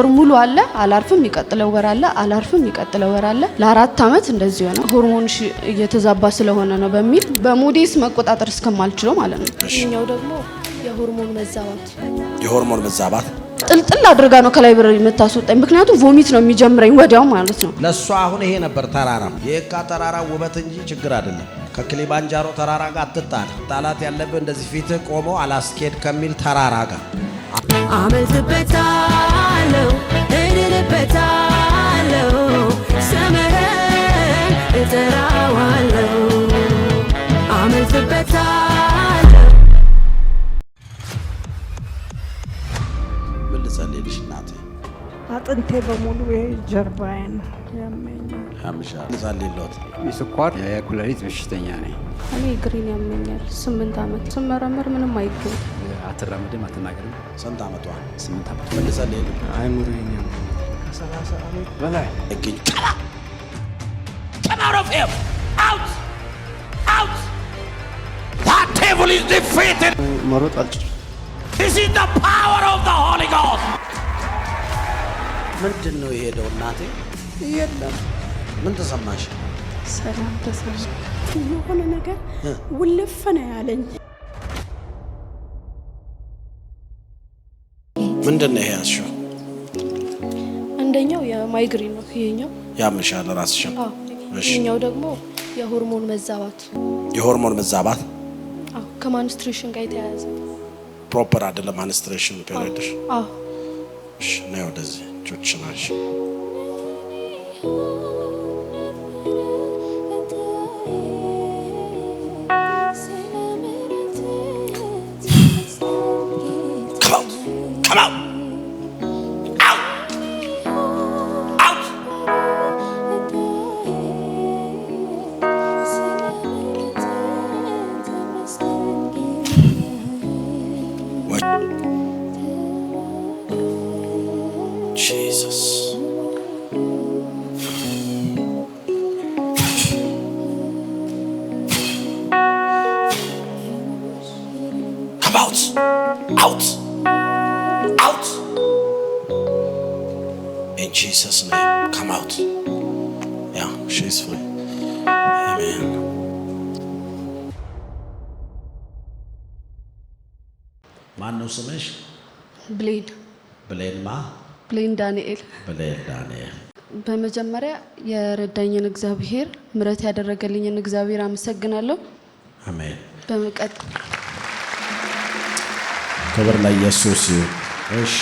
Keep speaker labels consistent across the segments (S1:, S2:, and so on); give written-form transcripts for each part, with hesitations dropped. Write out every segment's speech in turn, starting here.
S1: ወር ሙሉ አለ አላርፍም ይቀጥለው ወር አለ አላርፍም ይቀጥለው ወር አለ ለ4 አመት እንደዚህ ሆነ ሆርሞንሽ እየተዛባ ስለሆነ ነው በሚል በሞዴስ መቆጣጠር እስከማልችለው ማለት ነው።
S2: እኛው ደግሞ
S3: የሆርሞን መዛባት
S1: ጥልጥል አድርጋ ነው ከላይ ብር የምታስወጣኝ ምክንያቱም ቮሚት ነው የሚጀምረኝ ወዲያው ማለት ነው።
S3: ለሷ አሁን ይሄ ነበር ተራራ የካ ተራራ ውበት እንጂ ችግር አይደለም። ከክሊማንጃሮ ተራራ ጋር አትጣል። ጣላት ያለብህ እንደዚህ ፊት ቆሞ አላስኬድ ከሚል ተራራ ጋር
S4: አመልጥበታለሁ እድርበታለሁ ስምህን እጠራዋለሁ አመልጥበታለሁ።
S3: ምን ልጸልይልሽ እናቴ?
S5: አጥንቴ በሙሉ ጀርባዬን ያመኛል።
S3: ያምሻል። ልጸልይልዎት?
S6: የስኳር የኩላሊት በሽተኛ ነኝ።
S2: እኔ ግሪን ያመኛል 8 አመት ስመረመር ምንም አይገኝ።
S6: አትራመድም አትናገርም።
S3: ስንት አመቷ?
S6: 8 አመት።
S3: ምን ልጸልይልህ?
S6: አይሙሪኝ ከ30 አመት በላይ
S3: እግኝ Come out of him! Out! Out! That devil is defeated!
S6: መሮጥ አልችልም።
S3: This is the power of the Holy Ghost! ምንድን ነው የሄደው እናቴ?
S5: የለም
S3: ምን ተሰማሽ?
S2: ሰላም ተሰማ።
S5: የሆነ ነገር ውልፍ ነው ያለኝ።
S3: ምንድን ነው ያልሽው?
S2: አንደኛው የማይግሪን ነው ይሄኛው
S3: ያምሻል ራስሽን።
S2: እሺ እኛው ደግሞ የሆርሞን መዛባት።
S3: የሆርሞን መዛባት?
S2: ከማንስትሬሽን ጋር የተያያዘ
S3: ፕሮፐር አይደለም ማንስትሬሽን ፔሪዮድሽ? እሺ ነው ወደዚህ ጆችናሽ Come out! Out! Out! What? Jesus. Come out! Out! Out! In Jesus' name, come out. Yeah, she's free. Amen. ማን ነው ስምሽ?
S1: ብሌን ብሌን ዳንኤል።
S3: ብሌን ዳንኤል።
S1: በመጀመሪያ የረዳኝን እግዚአብሔር ምሕረት ያደረገልኝን እግዚአብሔር አመሰግናለሁ።
S3: አሜን።
S1: ክብር
S3: ለኢየሱስ ይሁን። እሺ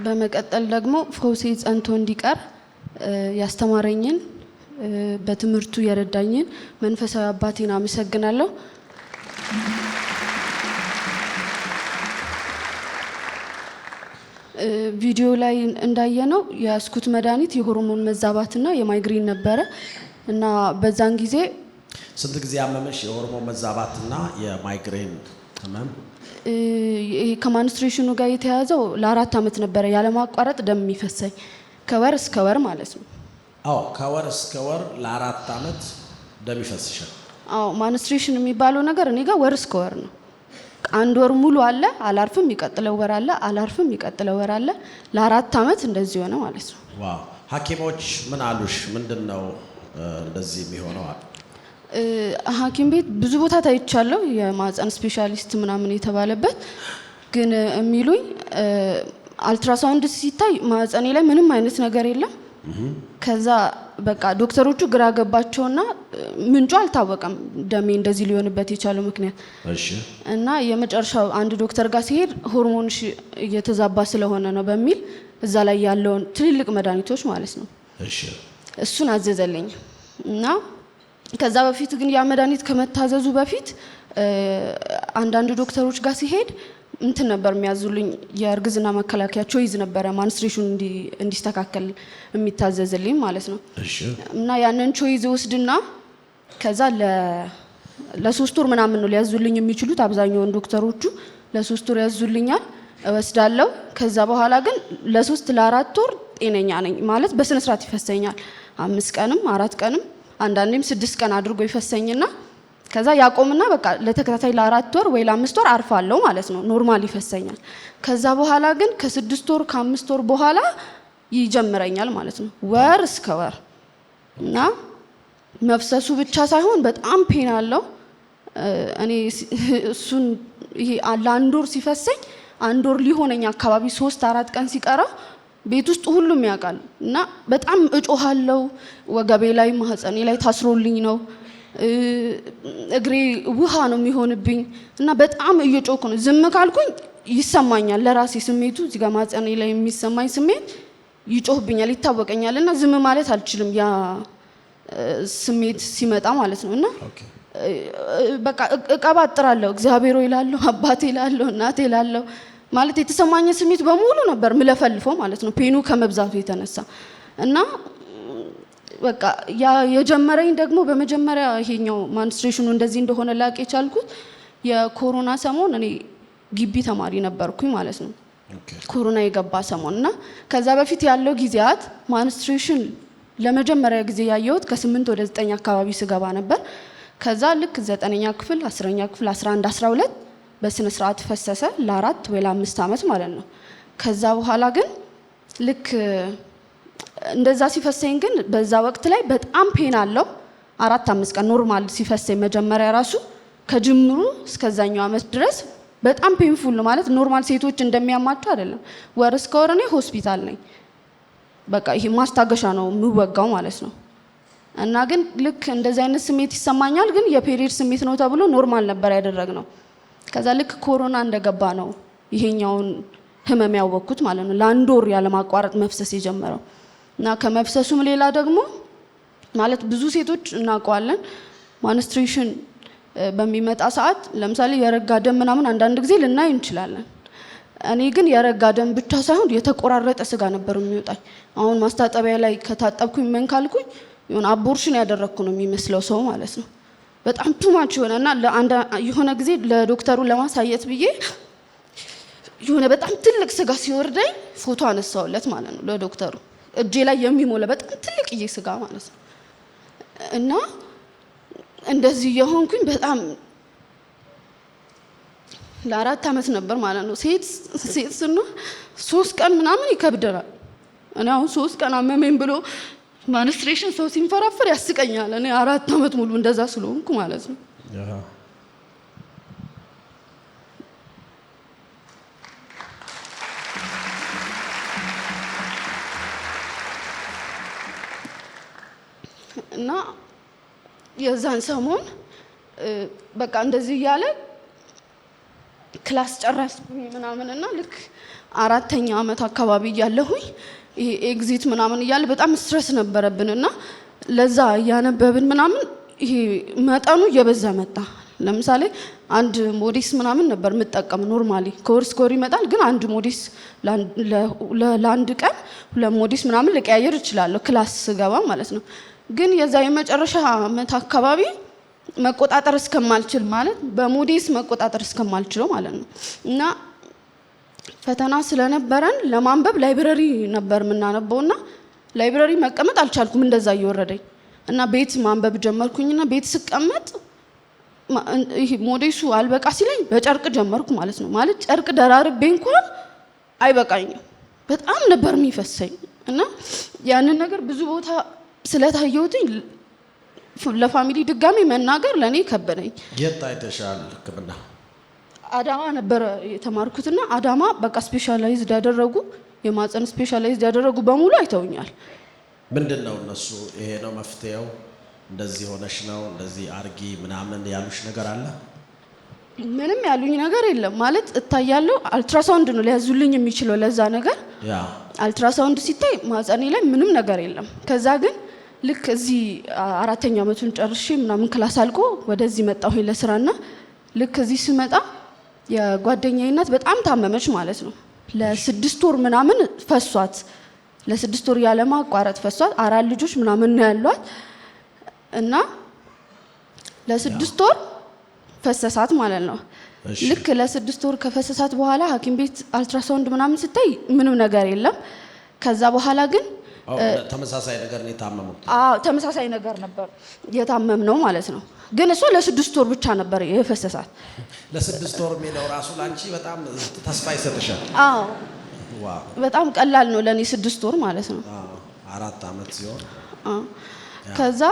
S1: በመቀጠል ደግሞ ፈውሴ ጸንቶ እንዲቀር ያስተማረኝን በትምህርቱ የረዳኝን መንፈሳዊ አባቴን አመሰግናለሁ። ቪዲዮ ላይ እንዳየነው ያስኩት መድኃኒት የሆርሞን መዛባትና የማይግሪን ነበረ እና በዛን ጊዜ
S3: ስንት ጊዜ ያመመሽ? የሆርሞን መዛባትና የማይግሪን ህመም
S1: ከማንስትሬሽኑ ጋር የተያዘው ለ4 አመት ነበረ ያለማቋረጥ ደም የሚፈሰኝ ከወር እስከ ወር ማለት ነው።
S3: ከወር እስከ ወር ለ4 አመት ደም ይፈስሻል።
S1: ማንስትሬሽን የሚባለው ነገር እኔ ጋር ወር እስከ ወር ነው። 1 ወር ሙሉ አለ አላርፍም ይቀጥለው ወር አለ አላርፍም ይቀጥለው ወር አለ ለ4 አመት እንደዚህ ሆነ ማለት ነው።
S3: ዋው! ሐኪሞች ምን አሉሽ? ምንድነው እንደዚህ የሚሆነው?
S1: ሐኪም ቤት ብዙ ቦታ ታይቻለሁ የማህፀን ስፔሻሊስት ምናምን የተባለበት ግን የሚሉኝ አልትራሳውንድ ሲታይ ማህፀኔ ላይ ምንም አይነት ነገር የለም። ከዛ በቃ ዶክተሮቹ ግራ ገባቸውና ምንጩ አልታወቀም ደሜ እንደዚህ ሊሆንበት የቻለው ምክንያት።
S3: እሺ
S1: እና የመጨረሻው አንድ ዶክተር ጋር ሲሄድ ሆርሞንሽ እየተዛባ ስለሆነ ነው በሚል እዛ ላይ ያለውን ትልልቅ መድኃኒቶች ማለት ነው
S3: እሺ
S1: እሱን አዘዘልኝ እና ከዛ በፊት ግን ያ መድኃኒት ከመታዘዙ በፊት አንዳንድ ዶክተሮች ጋር ሲሄድ እንትን ነበር የሚያዙልኝ የእርግዝና መከላከያ ቾይዝ ነበረ ማንስትሬሽን እንዲስተካከል የሚታዘዝልኝ ማለት ነው።
S3: እሺ
S1: እና ያንን ቾይዝ ወስድና ከዛ ለ3 ወር ምናምን ነው ሊያዙልኝ የሚችሉት አብዛኛውን ዶክተሮቹ ለ3 ወር ያዙልኛል እወስዳለሁ። ከዛ በኋላ ግን ለ3 ለ4 ወር ጤነኛ ነኝ ማለት በስነ ስርዓት ይፈሰኛል 5 ቀንም 4 ቀንም አንዳንዴም 6 ቀን አድርጎ ይፈሰኝና ከዛ ያቆምና በቃ ለተከታታይ ለ4 ወር ወይ ለ5 ወር አርፋለሁ ማለት ነው። ኖርማል ይፈሰኛል። ከዛ በኋላ ግን ከ6 ወር ከ5 ወር በኋላ ይጀምረኛል ማለት ነው። ወር እስከ ወር እና መፍሰሱ ብቻ ሳይሆን በጣም ፔን አለው። እኔ እሱን ይሄ ለ1 ወር ሲፈሰኝ 1 ወር ሊሆነኝ አካባቢ 3-4 ቀን ሲቀራ ቤት ውስጥ ሁሉም ያውቃል እና በጣም እጮሃለሁ። ወገቤ ላይ ማህፀኔ ላይ ታስሮልኝ ነው። እግሬ ውሃ ነው የሚሆንብኝ እና በጣም እየጮኩ ነው። ዝም ካልኩኝ ይሰማኛል ለራሴ ስሜቱ እዚህ ጋር ማህፀኔ ላይ የሚሰማኝ ስሜት ይጮህብኛል፣ ይታወቀኛል እና ዝም ማለት አልችልም ያ ስሜት ሲመጣ ማለት ነው። እና በቃ እቀባጥራለሁ፣ እግዚአብሔር ይላለሁ፣ አባቴ ይላለሁ፣ እናቴ ይላለሁ ማለት የተሰማኝ ስሜት በሙሉ ነበር ምለፈልፈው ማለት ነው ፔኑ ከመብዛቱ የተነሳ እና በቃ ያ የጀመረኝ ደግሞ በመጀመሪያ ይሄኛው ማንስትሬሽኑ እንደዚህ እንደሆነ ላቅ የቻልኩት የኮሮና ሰሞን እኔ ግቢ ተማሪ ነበርኩኝ ማለት ነው። ኮሮና የገባ ሰሞን እና ከዛ በፊት ያለው ጊዜያት ማንስትሬሽን ለመጀመሪያ ጊዜ ያየሁት ከ8 ወደ 9 አካባቢ ስገባ ነበር። ከዛ ልክ 9ኛ ክፍል 10ኛ ክፍል 11 12 በስነ ስርዓት ፈሰሰ ለ4 ወይ ለ5 ዓመት ማለት ነው። ከዛ በኋላ ግን ልክ እንደዛ ሲፈሰኝ ግን በዛ ወቅት ላይ በጣም ፔን አለው። 4-5 ቀን ኖርማል ሲፈሰኝ መጀመሪያ ራሱ ከጅምሩ እስከዛኛው ዓመት ድረስ በጣም ፔንፉል ነው ማለት ኖርማል ሴቶች እንደሚያማቸው አይደለም። ወር እስከ ወር እኔ ሆስፒታል ነኝ። በቃ ይሄ ማስታገሻ ነው የምወጋው ማለት ነው። እና ግን ልክ እንደዚህ አይነት ስሜት ይሰማኛል፣ ግን የፔሪድ ስሜት ነው ተብሎ ኖርማል ነበር ያደረግነው። ከዛ ልክ ኮሮና እንደገባ ነው ይሄኛውን ህመም ያወቅኩት ማለት ነው። ለ1 ወር ያለማቋረጥ መፍሰስ የጀመረው እና ከመፍሰሱም ሌላ ደግሞ ማለት ብዙ ሴቶች እናውቀዋለን ማንስትሬሽን በሚመጣ ሰዓት ለምሳሌ የረጋ ደም ምናምን አንዳንድ ጊዜ ልናይ እንችላለን። እኔ ግን የረጋ ደም ብቻ ሳይሆን የተቆራረጠ ስጋ ነበር የሚወጣኝ። አሁን ማስታጠቢያ ላይ ከታጠብኩኝ ምን ካልኩኝ የሆነ አቦርሽን ያደረግኩ ነው የሚመስለው ሰው ማለት ነው። በጣም ቱማች ሆነና የሆነ ጊዜ ለዶክተሩ ለማሳየት ብዬ የሆነ በጣም ትልቅ ስጋ ሲወርደኝ ፎቶ አነሳውለት ማለት ነው ለዶክተሩ። እጄ ላይ የሚሞላ በጣም ትልቅዬ ስጋ ማለት ነው። እና እንደዚህ የሆንኩኝ በጣም ለ4 ዓመት ነበር ማለት ነው። ሴት ስንሆን 3 ቀን ምናምን ይከብደናል። እኔ አሁን 3 ቀን አመመኝ ብሎ ማንስትሬሽን ሰው ሲንፈራፈር ያስቀኛል። እኔ 4 ዓመት ሙሉ እንደዛ ስለሆንኩ ማለት ነው። እና የዛን ሰሞን በቃ እንደዚህ እያለ ክላስ ጨረስኩኝ ምናምን እና ልክ 4ኛ ዓመት አካባቢ እያለሁኝ ይሄ ኤግዚት ምናምን እያለ በጣም ስትረስ ነበረብንና ለዛ ያነበብን ምናምን ይሄ መጠኑ እየበዛ መጣ። ለምሳሌ አንድ ሞዴስ ምናምን ነበር የምጠቀም ኖርማሊ ኮርስ ይመጣል፣ ግን አንድ ሞዴስ ለአንድ ቀን 2 ሞዴስ ምናምን ልቀያየር እችላለሁ ክላስ ስገባ ማለት ነው። ግን የዛ የመጨረሻ ዓመት አካባቢ መቆጣጠር እስከማልችል ማለት በሞዴስ መቆጣጠር እስከማልችለው ማለት ነው እና ፈተና ስለነበረን ለማንበብ ላይብረሪ ነበር የምናነበውና ላይብረሪ መቀመጥ አልቻልኩም እንደዛ እየወረደኝ እና ቤት ማንበብ ጀመርኩኝና ቤት ስቀመጥ ይሄ ሞዴሱ አልበቃ ሲለኝ በጨርቅ ጀመርኩ ማለት ነው። ማለት ጨርቅ ደራርቤ እንኳን አይበቃኝም፣ በጣም ነበር የሚፈሰኝ እና ያንን ነገር ብዙ ቦታ ስለታየሁትኝ ለፋሚሊ ድጋሚ መናገር ለኔ ከበደኝ።
S3: የት አይተሻል ህክምና?
S1: አዳማ ነበር የተማርኩትና አዳማ በቃ ስፔሻላይዝድ ያደረጉ የማህፀን ስፔሻላይዝድ ያደረጉ በሙሉ አይተውኛል።
S3: ምንድነው እነሱ ይሄ ነው መፍትሄው እንደዚህ ሆነሽ ነው እንደዚህ አርጊ ምናምን ያሉሽ ነገር አለ?
S1: ምንም ያሉኝ ነገር የለም። ማለት እታያለሁ። አልትራሳውንድ ነው ሊያዙልኝ የሚችለው ለዛ ነገር። አልትራሳውንድ ሲታይ ማህፀኔ ላይ ምንም ነገር የለም። ከዛ ግን ልክ እዚህ 4ኛ ዓመቱን ጨርሼ ምናምን ክላስ አልቆ ወደዚህ መጣሁ ለስራና ልክ እዚህ ስመጣ የጓደኛዬ እናት በጣም ታመመች ማለት ነው። ለ6 ወር ምናምን ፈሷት፣ ለ6 ወር ያለማቋረጥ ፈሷት። 4 ልጆች ምናምን ነው ያሏት እና ለ6 ወር ፈሰሳት ማለት ነው። ልክ ለ6 ወር ከፈሰሳት በኋላ ሐኪም ቤት አልትራሳውንድ ምናምን ስታይ ምንም ነገር የለም። ከዛ በኋላ ግን
S3: ተመሳሳይ ነገር ነው የታመመው።
S1: ተመሳሳይ ነገር ነበር የታመምነው ማለት ነው። ግን እሷ ለ6 ወር ብቻ ነበር የፈሰሳት።
S3: ለ6 ወር የሚለው ራሱ ላንቺ በጣም ተስፋ ይሰጥሻል። ዋው
S1: በጣም ቀላል ነው ለኔ 6 ወር ማለት ነው።
S3: 4 አመት ሲሆን
S1: ከዛ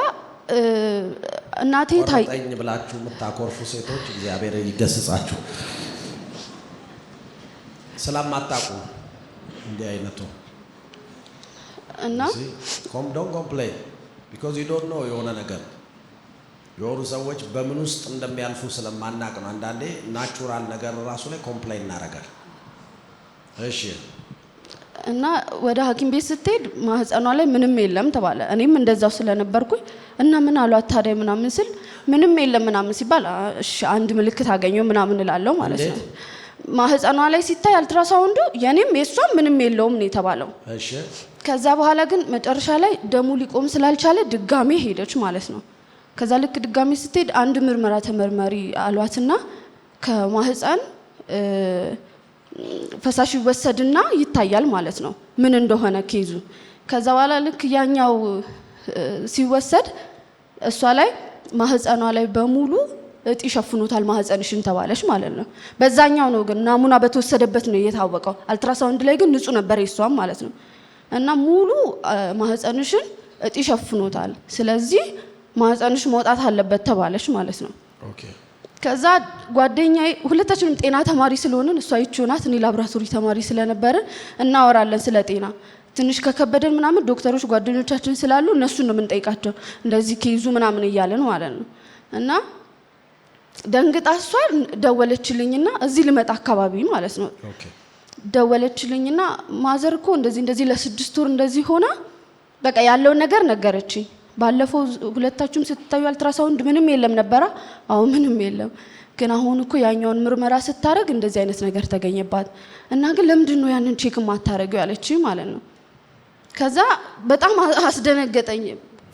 S1: እናቴ
S3: ታይኝ ብላችሁ የምታኮርፉ ሴቶች እግዚአብሔር ይገስጻችሁ። ስለማታውቁ እንዲህ አይነቱ
S1: እና
S3: don't complain because you don't know የሆነ ነገር የሆኑ ሰዎች በምን ውስጥ እንደሚያልፉ ስለማናቅ ነው። አንዳንዴ ናቹራል ነገር ራሱ ላይ ኮምፕሌን እናደርጋለን። እሺ
S1: እና ወደ ሐኪም ቤት ስትሄድ ማህፀኗ ላይ ምንም የለም ተባለ። እኔም እንደዛው ስለነበርኩኝ እና ምን አሏት ታዲያ ምናምን ስል ምንም የለም ምናምን ሲባል እሺ አንድ ምልክት አገኘው ምናምን እላለሁ ማለት ነው። ማህፀኗ ላይ ሲታይ አልትራሳውንዱ የኔም የሷም ምንም የለውም ነው የተባለው።
S3: እሺ
S1: ከዛ በኋላ ግን መጨረሻ ላይ ደሙ ሊቆም ስላልቻለ ድጋሜ ሄደች ማለት ነው። ከዛ ልክ ድጋሜ ስትሄድ አንድ ምርመራ ተመርመሪ አሏትና ከማህፀን ፈሳሽ ይወሰድና ይታያል ማለት ነው ምን እንደሆነ ኬዙ። ከዛ በኋላ ልክ ያኛው ሲወሰድ እሷ ላይ ማህፀኗ ላይ በሙሉ እጢ ሸፍኖታል ማህፀንሽን ተባለሽ ማለት ነው። በዛኛው ነው ግን ናሙና በተወሰደበት ነው የታወቀው። አልትራሳውንድ ላይ ግን ንጹህ ነበር የሷም ማለት ነው። እና ሙሉ ማህፀንሽን እጢ ሸፍኖታል፣ ስለዚህ ማህፀንሽ መውጣት አለበት ተባለሽ ማለት ነው።
S3: ኦኬ
S1: ከዛ ጓደኛዬ ሁለታችንም ጤና ተማሪ ስለሆነን እሷ ይቾናት እኔ ላብራቶሪ ተማሪ ስለነበርን እናወራለን ስለ ጤና። ትንሽ ከከበደን ምናምን ዶክተሮች ጓደኞቻችን ስላሉ እነሱን ነው የምንጠይቃቸው እንደዚህ ኬዙ ምናምን እያለን ማለት ነው። እና ደንግጣ እሷ ደወለችልኝና እዚህ ልመጣ አካባቢ ማለት ነው ደወለችልኝና ማዘር እኮ እንደዚህ ለ6 ወር እንደዚህ ሆና በቃ ያለውን ነገር ነገረችኝ። ባለፈው ሁለታችሁም ስትታዩ አልትራሳውንድ ምንም የለም ነበር። አዎ ምንም የለም፣ ግን አሁን እኮ ያኛውን ምርመራ ስታረግ እንደዚህ አይነት ነገር ተገኘባት እና ግን ለምንድን ነው ያንን ቼክ ማታረጊው ያለችኝ ማለት ነው። ከዛ በጣም አስደነገጠኝ።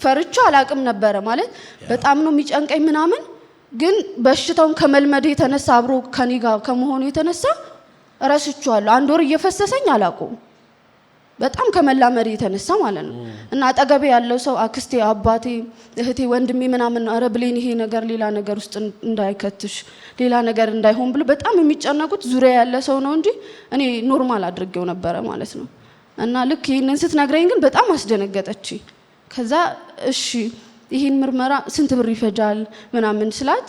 S1: ፈርቻ አላቅም ነበር ማለት በጣም ነው የሚጨንቀኝ ምናምን፣ ግን በሽታውን ከመልመድ የተነሳ አብሮ ከኔ ጋር ከመሆኑ የተነሳ ረስቻለሁ። 1 ወር እየፈሰሰኝ አላቆም በጣም ከመላመድ የተነሳ ማለት ነው። እና አጠገቤ ያለው ሰው አክስቴ፣ አባቴ፣ እህቴ፣ ወንድሜ ምናምን አረ ብሌን ይሄ ነገር ሌላ ነገር ውስጥ እንዳይከትሽ ሌላ ነገር እንዳይሆን ብሎ በጣም የሚጨነቁት ዙሪያ ያለ ሰው ነው እንጂ እኔ ኖርማል አድርጌው ነበረ ማለት ነው። እና ልክ ይሄንን ስትነግረኝ ግን በጣም አስደነገጠች። ከዛ እሺ ይሄን ምርመራ ስንት ብር ይፈጃል ምናምን ስላት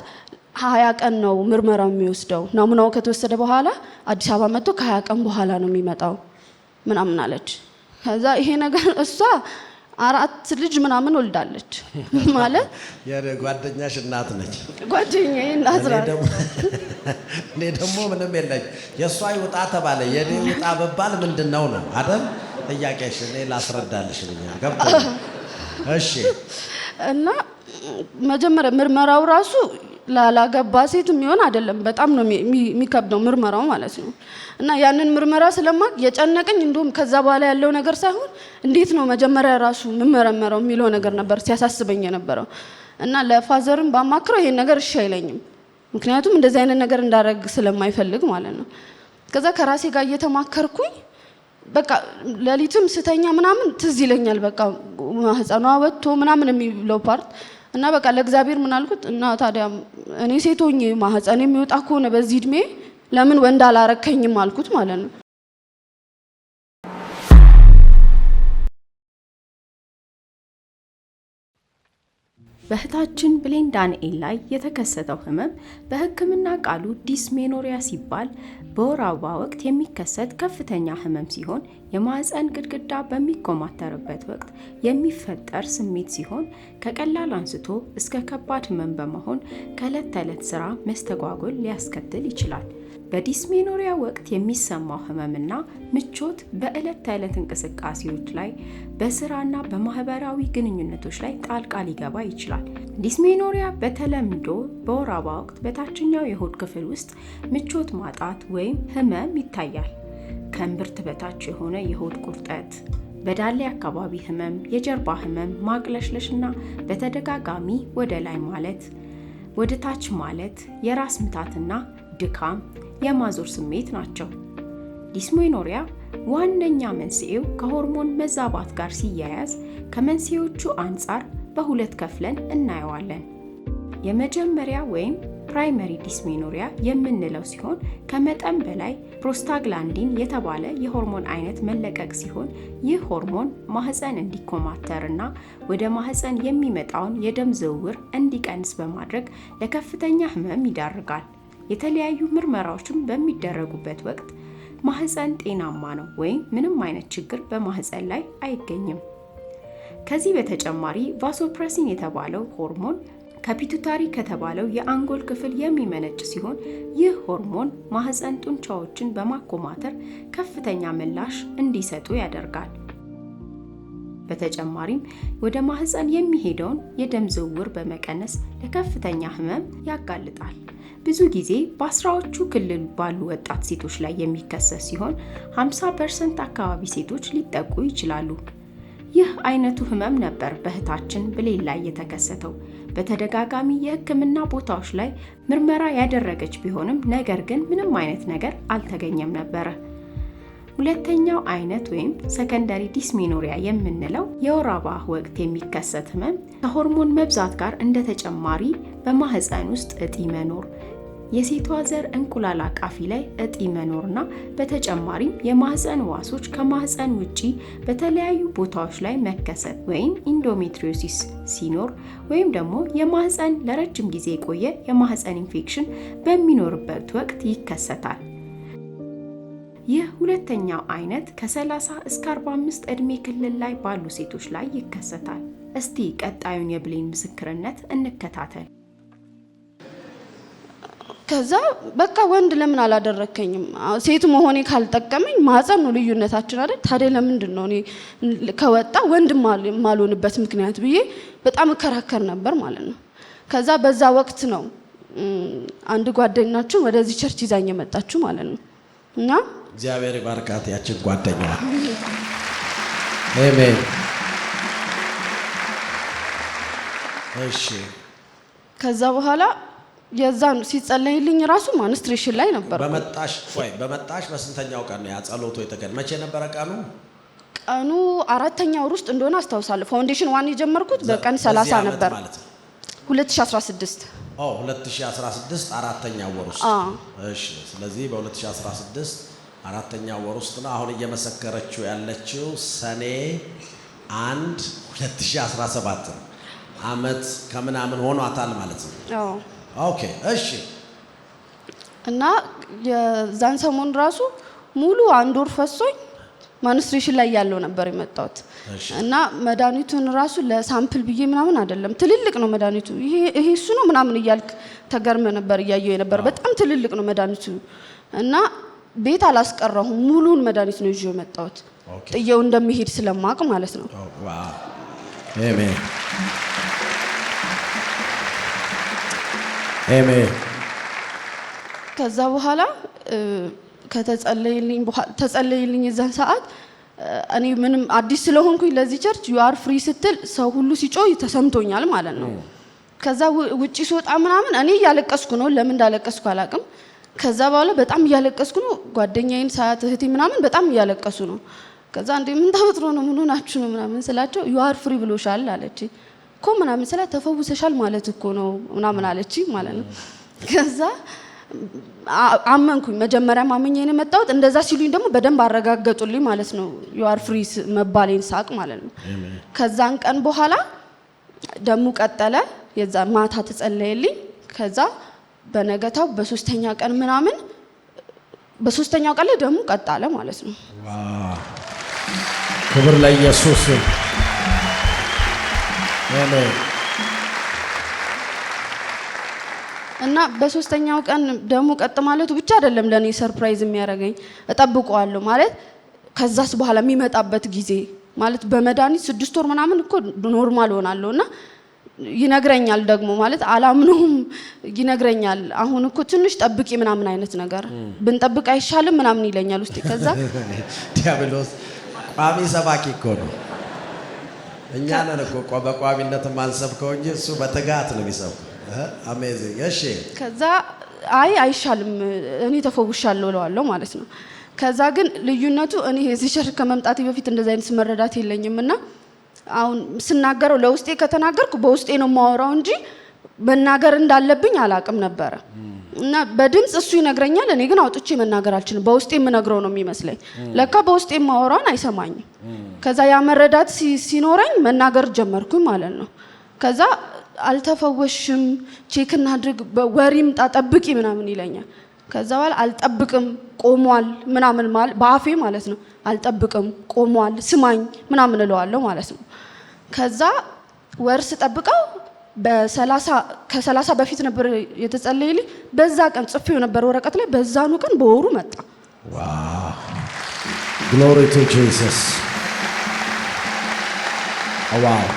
S1: 20 ቀን ነው ምርመራው የሚወስደው። ናሙናው ከተወሰደ በኋላ አዲስ አበባ መጥቶ ከ20 ቀን በኋላ ነው የሚመጣው ምናምን አለች። ከዛ ይሄ ነገር እሷ 4 ልጅ ምናምን ወልዳለች ማለት
S3: የጓደኛሽ እናት ነች።
S1: ጓደኛዬ እናት ናት።
S3: እኔ ደግሞ ምንም የለኝ የሷ ይውጣ ተባለ የኔ ይውጣ በባል ምንድነው ነው አይደል ጥያቄሽ? እኔ ላስረዳልሽ ብኛ ገብቶ እሺ። እና መጀመሪያ ምርመራው ራሱ ላላገባ ሴት የሚሆን አይደለም። በጣም ነው የሚከብደው ምርመራው ማለት ነው። እና ያንን ምርመራ ስለማቅ የጨነቀኝ እንደውም ከዛ በኋላ ያለው ነገር ሳይሆን እንዴት ነው መጀመሪያ ራሱ ምመረመረው የሚለው ነገር ነበር ሲያሳስበኝ የነበረው። እና ለፋዘርም ባማክረው ይሄን ነገር እሺ አይለኝም፣ ምክንያቱም እንደዚህ አይነት ነገር እንዳደረግ ስለማይፈልግ ማለት ነው። ከዛ ከራሴ ጋር እየተማከርኩኝ በቃ ለሊትም ስተኛ ምናምን ትዝ ይለኛል በቃ ማህፀኗ ወጥቶ ምናምን የሚለው ፓርት እና በቃ ለእግዚአብሔር ምን አልኩት እና ታዲያ እኔ ሴት ሆኜ ማህፀን የሚወጣ ከሆነ በዚህ እድሜ ለምን ወንድ አላረከኝም አልኩት ማለት ነው።
S2: በእህታችን ብሌን ዳንኤል ላይ የተከሰተው ህመም በሕክምና ቃሉ ዲስሜኖሪያ ሲባል በወር አበባ ወቅት የሚከሰት ከፍተኛ ህመም ሲሆን የማህፀን ግድግዳ በሚኮማተርበት ወቅት የሚፈጠር ስሜት ሲሆን ከቀላል አንስቶ እስከ ከባድ ህመም በመሆን ከዕለት ተዕለት ስራ መስተጓጎል ሊያስከትል ይችላል። በዲስሜኖሪያ ወቅት የሚሰማው ህመምና ምቾት በዕለት ተዕለት እንቅስቃሴዎች ላይ፣ በስራና በማህበራዊ ግንኙነቶች ላይ ጣልቃ ሊገባ ይችላል። ዲስሜኖሪያ በተለምዶ በወር አበባ ወቅት በታችኛው የሆድ ክፍል ውስጥ ምቾት ማጣት ወይም ህመም ይታያል። ከእምብርት በታች የሆነ የሆድ ቁርጠት፣ በዳሌ አካባቢ ህመም፣ የጀርባ ህመም፣ ማቅለሽለሽና በተደጋጋሚ ወደ ላይ ማለት፣ ወደ ታች ማለት፣ የራስ ምታትና ድካም፣ የማዞር ስሜት ናቸው። ዲስሜኖሪያ ዋነኛ መንስኤው ከሆርሞን መዛባት ጋር ሲያያዝ ከመንስኤዎቹ አንጻር በሁለት ከፍለን እናየዋለን። የመጀመሪያ ወይም ፕራይመሪ ዲስሜኖሪያ የምንለው ሲሆን ከመጠን በላይ ፕሮስታግላንዲን የተባለ የሆርሞን አይነት መለቀቅ ሲሆን ይህ ሆርሞን ማህፀን እንዲኮማተርና ወደ ማህፀን የሚመጣውን የደም ዝውውር እንዲቀንስ በማድረግ ለከፍተኛ ህመም ይዳርጋል። የተለያዩ ምርመራዎችም በሚደረጉበት ወቅት ማህፀን ጤናማ ነው ወይም ምንም አይነት ችግር በማህፀን ላይ አይገኝም። ከዚህ በተጨማሪ ቫሶፕሬሲን የተባለው ሆርሞን ከፒቱታሪ ከተባለው የአንጎል ክፍል የሚመነጭ ሲሆን ይህ ሆርሞን ማህፀን ጡንቻዎችን በማኮማተር ከፍተኛ ምላሽ እንዲሰጡ ያደርጋል። በተጨማሪም ወደ ማህፀን የሚሄደውን የደም ዝውውር በመቀነስ ለከፍተኛ ህመም ያጋልጣል። ብዙ ጊዜ በአስራዎቹ ክልል ባሉ ወጣት ሴቶች ላይ የሚከሰት ሲሆን 50% አካባቢ ሴቶች ሊጠቁ ይችላሉ። ይህ አይነቱ ህመም ነበር በእህታችን ብሌን ላይ የተከሰተው። በተደጋጋሚ የህክምና ቦታዎች ላይ ምርመራ ያደረገች ቢሆንም ነገር ግን ምንም አይነት ነገር አልተገኘም ነበረ። ሁለተኛው አይነት ወይም ሰከንዳሪ ዲስሜኖሪያ የምንለው የወር አበባ ወቅት የሚከሰት ህመም ከሆርሞን መብዛት ጋር እንደ ተጨማሪ በማህፀን ውስጥ እጢ መኖር፣ የሴቷ ዘር እንቁላል አቃፊ ላይ እጢ መኖርና በተጨማሪም የማህፀን ዋሶች ከማህፀን ውጪ በተለያዩ ቦታዎች ላይ መከሰት ወይም ኢንዶሜትሪዮሲስ ሲኖር ወይም ደግሞ የማህፀን ለረጅም ጊዜ የቆየ የማህፀን ኢንፌክሽን በሚኖርበት ወቅት ይከሰታል። ይህ ሁለተኛው አይነት ከ30 እስከ 45 ዕድሜ ክልል ላይ ባሉ ሴቶች ላይ ይከሰታል። እስቲ ቀጣዩን የብሌን ምስክርነት እንከታተል።
S1: ከዛ በቃ ወንድ ለምን አላደረከኝም? ሴት መሆኔ ካልጠቀመኝ ማህፀን ነው ልዩነታችን አይደል? ታዲያ ለምንድን ነው እኔ ከወጣ ወንድ ማልሆንበት ምክንያት ብዬ በጣም እከራከር ነበር ማለት ነው። ከዛ በዛ ወቅት ነው አንድ ጓደኛችን ወደዚህ ቸርች ይዛኝ የመጣችሁ ማለት ነው። እና
S3: እግዚአብሔር ይባርካት ያችን ጓደኛዋ። አሜን። እሺ
S1: ከዛ በኋላ የዛን ሲጸለይልኝ ራሱ ማንስትሬሽን ላይ ነበር።
S3: በመጣሽ በስንተኛው ቀን ነው ያ ጸሎቱ የተገኘ? መቼ ነበረ ቀኑ?
S1: ቀኑ 4ኛ ወር ውስጥ እንደሆነ አስታውሳለሁ። ፋውንዴሽን 1 የጀመርኩት በቀን 30 ነበር 2016።
S3: 2016 4ኛ ወር ውስጥ። እሺ ስለዚህ በ2016 4ኛ ወር ውስጥ ነው አሁን እየመሰከረችው ያለችው። ሰኔ 1 2017 አመት ከምናምን ሆኗታል ማለት ነው። ኦኬ እሺ።
S1: እና የዛን ሰሞን ራሱ ሙሉ 1 ወር ፈሶኝ ማንስትሬሽን ላይ ያለው ነበር የመጣሁት። እና መድኃኒቱን ራሱ ለሳምፕል ብዬ ምናምን አይደለም፣ ትልልቅ ነው መድኃኒቱ። ይሄ እሱ ነው ምናምን እያልክ ተገርመ ነበር እያየው የነበር። በጣም ትልልቅ ነው መድኃኒቱ። እና ቤት አላስቀረሁም፣ ሙሉን መድኃኒት ነው ይዤው የመጣሁት ጥዬው እንደሚሄድ ስለማቅ ማለት ነው።
S3: አሜን አሜን።
S1: ከዛ በኋላ ተጸለይልኝ የዛን ሰዓት እኔ ምንም አዲስ ስለሆንኩኝ ለዚህ ቸርች ዩ አር ፍሪ ስትል ሰው ሁሉ ሲጮህ ተሰምቶኛል ማለት ነው። ከዛ ውጪ ስወጣ ምናምን እኔ እያለቀስኩ ነው፣ ለምን እንዳለቀስኩ አላውቅም። ከዛ በኋላ በጣም እያለቀስኩ ነው፣ ጓደኛዬን ሳያት እህቴ ምናምን በጣም እያለቀሱ ነው። ከዛ እንዴ ምን ተፈጥሮ ነው ምን ሆናችሁ ነው ምናምን ስላቸው ዩ አር ፍሪ ብሎሻል አለች እኮ ምናምን ስላት ተፈውሰሻል ማለት እኮ ነው ምናምን አለች ማለት ነው። ከዛ አመንኩኝ። መጀመሪያ ማመኘ ነው የመጣሁት። እንደዛ ሲሉኝ ደግሞ በደንብ አረጋገጡልኝ ማለት ነው ዩ አር ፍሪ መባሌን ሳቅ ማለት ነው። ከዛን ቀን በኋላ ደሙ ቀጠለ። የዛ ማታ ተጸለየልኝ። ከዛ በነገታው በሶስተኛ ቀን ምናምን በሶስተኛው ቀን ላይ ደሙ ቀጣለ ማለት ነው።
S3: ዋው ክብር ለኢየሱስ። አሜን።
S1: እና በሶስተኛው ቀን ደሙ ቀጥ ማለቱ ብቻ አይደለም ለኔ ሰርፕራይዝ የሚያደርገኝ፣ እጠብቀዋለሁ ማለት ከዛስ በኋላ የሚመጣበት ጊዜ ማለት በመድኃኒት 6 ወር ምናምን እኮ ኖርማል ሆናለሁና ይነግረኛል ደግሞ ማለት አላምነውም ይነግረኛል። አሁን እኮ ትንሽ ጠብቂ ምናምን አይነት ነገር ብንጠብቅ አይሻልም ምናምን ይለኛል ውስጥ። ከዛ
S3: ዲያብሎስ ቋሚ ሰባኪ እኮ ነው። እኛ ነን እኮ በቋሚነት ማንሰብከው እንጂ እሱ በትጋት ነው የሚሰብከው። አሜዚንግ። እሺ
S1: ከዛ አይሻልም እኔ ተፈውሻለሁ እለዋለሁ ማለት ነው። ከዛ ግን ልዩነቱ እኔ እዚህ ቸርች ከመምጣቴ በፊት እንደዛ አይነት መረዳት የለኝምና አሁን ስናገረው ለውስጤ ከተናገርኩ በውስጤ ነው ማወራው እንጂ መናገር እንዳለብኝ አላቅም ነበር እና በድምጽ እሱ ይነግረኛል እኔ ግን አውጥቼ መናገር አልችልም በውስጤ የምነግረው ነው የሚመስለኝ ለካ በውስጤ ማወራውን አይሰማኝም ከዛ ያ መረዳት ሲኖረኝ መናገር ጀመርኩኝ ማለት ነው ከዛ አልተፈወሽም ቼክ እናድርግ ወሪም ጣጠብቂ ምናምን ይለኛል ከዛ በኋላ አልጠብቅም ቆሟል ምናምን ማለት በአፌ ማለት ነው አልጠብቅም ቆሟል ስማኝ ምናምን እለዋለሁ ማለት ነው ከዛ ወርስ ጠብቀው ከ30 በፊት ነበር የተጸለየልኝ በዛ ቀን ጽፌው ነበር ወረቀት ላይ በዛኑ ቀን በወሩ መጣ
S3: ዋው ግሎሪ ቱ ጂሰስ ዋው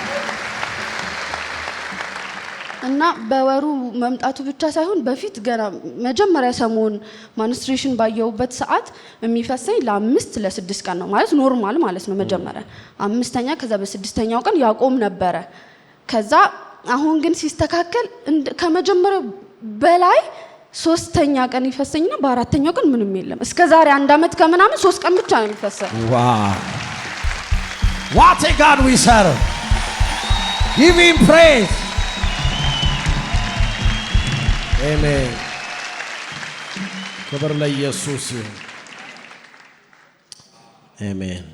S1: እና በወሩ መምጣቱ ብቻ ሳይሆን በፊት ገና መጀመሪያ ሰሞን ማንስትሬሽን ባየውበት ሰዓት የሚፈሰኝ ለ5 ለ6 ቀን ነው ማለት ኖርማል ማለት ነው መጀመሪያ 5ኛ ከዛ በ6ኛው ቀን ያቆም ነበር ከዛ አሁን ግን ሲስተካከል ከመጀመሪያው በላይ 3ኛ ቀን ይፈሰኝና በ4ኛው ቀን ምንም የለም እስከ ዛሬ 1 አመት ከምናምን 3 ቀን ብቻ ነው የሚፈሰኝ
S3: ዋው what a god we serve give him praise አሜን ክብር ለኢየሱስ ይሁን አሜን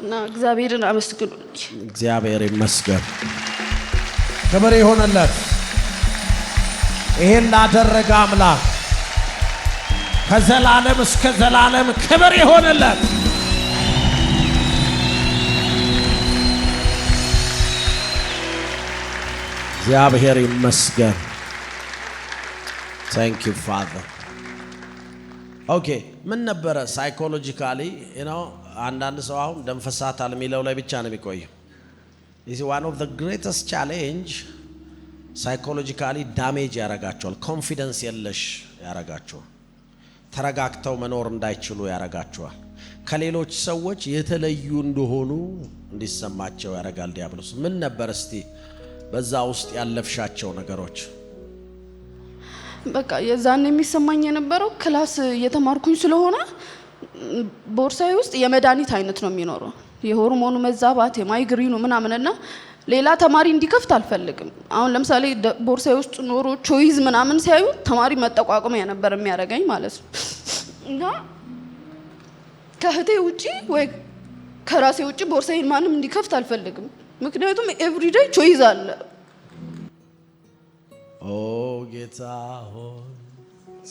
S1: እና እግዚአብሔርን አመስግኑ
S3: እግዚአብሔር ይመስገን ክብር ይሁንለት ይሄን ላደረገ አምላክ ከዘላለም እስከ ዘላለም ክብር ይሁንለት እግዚአብሔር ይመስገን Thank you, Father. Okay, ምን ነበረ ሳይኮሎጂካሊ አንዳንድ ሰው አሁን ደም ፈሳታል የሚለው ላይ ብቻ ነው የሚቆየው This is one of the greatest challenge psychologically damage ያረጋቸዋል ኮንፊደንስ የለሽ ያረጋቸዋል ተረጋግተው መኖር እንዳይችሉ ያረጋቸዋል ከሌሎች ሰዎች የተለዩ እንደሆኑ እንዲሰማቸው ያረጋል ዲያብሎስ ምን ነበር እስቲ በዛ ውስጥ ያለፍሻቸው ነገሮች
S1: በቃ የዛን የሚሰማኝ የነበረው ክላስ እየተማርኩኝ ስለሆነ ቦርሳዬ ውስጥ የመድኃኒት አይነት ነው የሚኖረው የሆርሞኑ መዛባት የማይግሪኑ ምናምንና ሌላ ተማሪ እንዲከፍት አልፈልግም አሁን ለምሳሌ ቦርሳዬ ውስጥ ኖሮ ቾይዝ ምናምን ሲያዩ ተማሪ መጠቋቋሚያ ነበር የሚያረጋኝ ማለት ነው እና ከህቴ ውጪ ወይ ከራሴ ውጪ ቦርሳዬን ማንም እንዲከፍት አልፈልግም ምክንያቱም ኤቭሪዴይ ቾይዝ አለ
S3: ኦ ጌታ ሆይ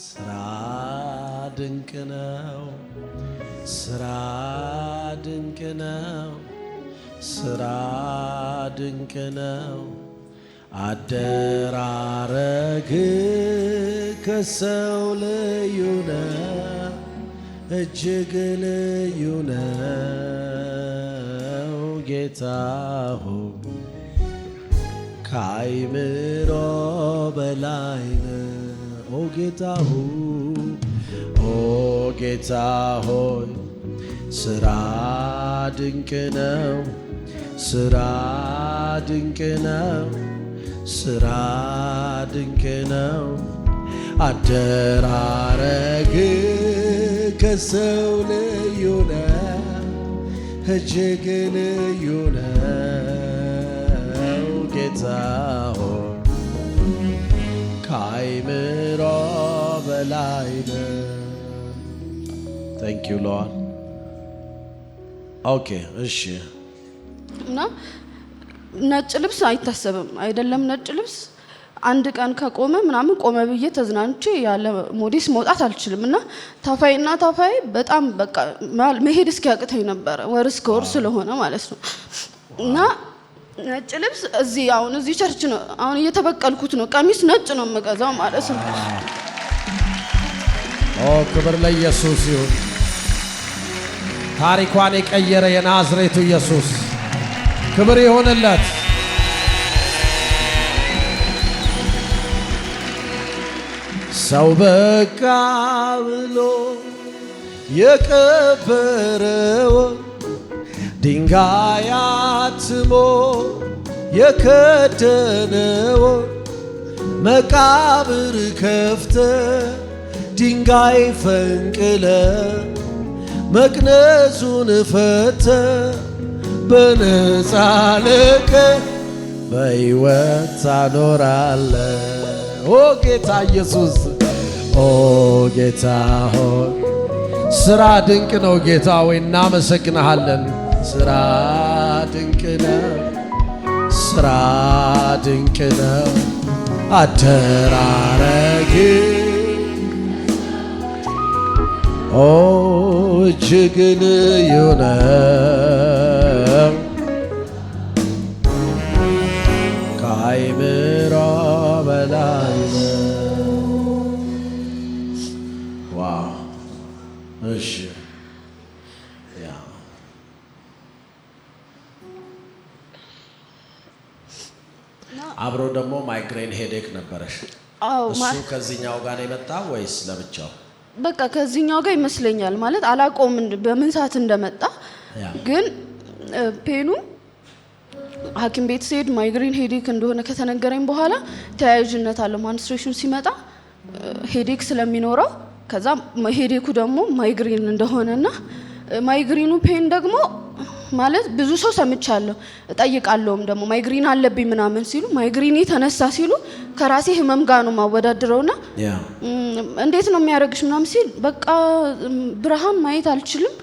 S3: ስራ ድንቅ ነው ስራ ድንቅ ነው ስራ ድንቅ ነው አደራረግ ከሰው ልዩ ነው እጅግ ልዩ ነው ጌታ ሆይ ካይምሮ በላይ ነው ኦ ጌታ ሆይ ስራ ድንቅ ነው ስራ ድንቅ ነው ስራ ድንቅ ነው አደራረግ ከሰው ልዩ ነው እጅግ ልዩ ነው ጌታ ሆይ ካይምሮ በላይ ነው Thank you Lord Okay እሺ
S1: እና ነጭ ልብስ አይታሰብም አይደለም ነጭ ልብስ አንድ ቀን ከቆመ ምናምን ቆመ ብዬ ተዝናንቼ ያለ ሞዴስ መውጣት አልችልም እና ታፋይ በጣም በቃ መሄድ እስኪያቅተኝ ነበር ወር እስከ ወር ስለሆነ ማለት ነው እና ነጭ ልብስ እዚህ ቸርች ነው አሁን እየተበቀልኩት ነው ቀሚስ ነጭ ነው የምገዛው ማለት ነው
S3: ኦ ክብር ለኢየሱስ ይሁን ታሪኳን የቀየረ የናዝሬቱ ኢየሱስ ክብር ይሁንለት ሰው በቃ ብሎ የቀበረው ድንጋይ አትሞ የከደነው መቃብር ከፍተ ድንጋይ ፈንቅለ መቅነሱን ፈተ በነፃ ለቀ በሕይወት ታኖራለ። ኦ ጌታ ኢየሱስ ኦ ጌታ ሆይ ስራ ድንቅ ነው። ጌታ ሆይ እናመሰግንሃለን። ስራ ድንቅ ነው። ስራ ድንቅ ነው። አደራረግ ኦ እጅግ ልዩ ነው። ከአእምሮ በላይ ነው። ዋው እሺ አብሮ ደግሞ ማይግሬን ሄዴክ ነበረሽ?
S1: አዎ።
S3: እሱ ከዚህኛው ጋር ነው የመጣው ወይስ ለብቻው?
S1: በቃ ከዚህኛው ጋር ይመስለኛል። ማለት አላውቀውም በምን ሰዓት እንደመጣ ግን ፔኑ ሐኪም ቤት ስሄድ ማይግሬን ሄዴክ እንደሆነ ከተነገረኝ በኋላ ተያያዥነት አለው። ማንስትሬሽን ሲመጣ ሄዴክ ስለሚኖረው ከዛ ሄዴኩ ደግሞ ማይግሬን እንደሆነና ማይግሬኑ ፔን ደግሞ ማለት ብዙ ሰው ሰምቻለሁ እጠይቃለሁም ደግሞ ማይግሪን አለብኝ ምናምን ሲሉ ማይግሪን ተነሳ ሲሉ ከራሴ ህመም ጋር ነው ማወዳድረውና እንዴት ነው የሚያደርግሽ ምናምን ሲል በቃ ብርሃን ማየት አልችልም